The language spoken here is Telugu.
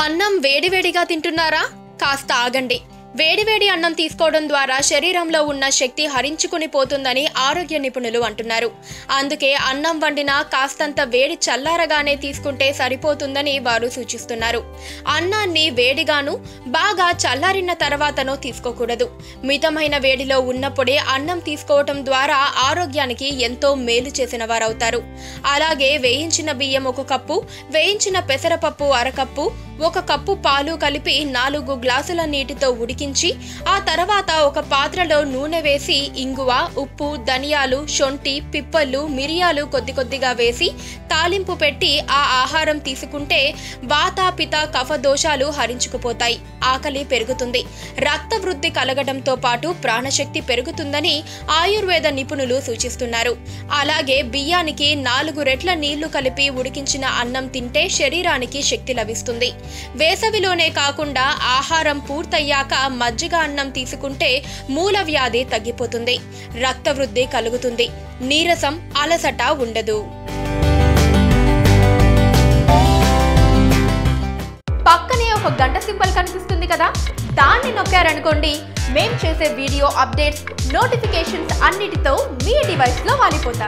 అన్నం వేడివేడిగా తింటున్నారా? కాస్త ఆగండి. వేడివేడి అన్నం తీసుకోవడం ద్వారా శరీరంలో ఉన్న శక్తి హరించుకుని పోతుందని ఆరోగ్య నిపుణులు అంటున్నారు. అందుకే అన్నం వండిన కాస్తంత వేడి చల్లారగానే తీసుకుంటే సరిపోతుందని వారు సూచిస్తున్నారు. అన్నాన్ని వేడిగాను బాగా చల్లారిన తర్వాతనో తీసుకోకూడదు. మితమైన వేడిలో ఉన్నప్పుడే అన్నం తీసుకోవటం ద్వారా ఆరోగ్యానికి ఎంతో మేలు చేసిన వారవుతారు. అలాగే వేయించిన బియ్యం 1 కప్పు, వేయించిన పెసరపప్పు 1/2 కప్పు, 1 కప్పు పాలు కలిపి 4 గ్లాసుల నీటితో ఉడికించి ఆ తర్వాత ఒక పాత్రలో నూనె వేసి ఇంగువ, ఉప్పు, ధనియాలు, శొంఠి, పిప్పళ్ళు, మిరియాలు కొద్దిగా వేసి తాలింపు పెట్టి ఆ ఆహారం తీసుకుంటే వాత, పిత, కఫ దోషాలు హరించుకుపోతాయి. ఆకలి పెరుగుతుంది. రక్త వృద్ధి కలగడంతో పాటు ప్రాణశక్తి పెరుగుతుందని ఆయుర్వేద నిపుణులు సూచిస్తున్నారు. అలాగే బియ్యానికి 4 రెట్ల నీళ్లు కలిపి ఉడికించిన అన్నం తింటే శరీరానికి శక్తి లభిస్తుంది. వేసవిలోనే కాకుండా ఆహారం పూర్తయ్యాక మజ్జిగ అన్నం తీసుకుంటే మూల వ్యాధి తగ్గిపోతుంది. రక్త వృద్ధి కలుగుతుంది. నీరసం, అలసట ఉండదు. పక్కనే ఒక గంట సింబల్ కనిపిస్తుంది కదా, దాన్ని నొక్కారనుకోండి, మేం చేసే వీడియో అప్డేట్స్, నోటిఫికేషన్స్ అన్నిటితో మీ డివైస్లో వాలిపోతాం.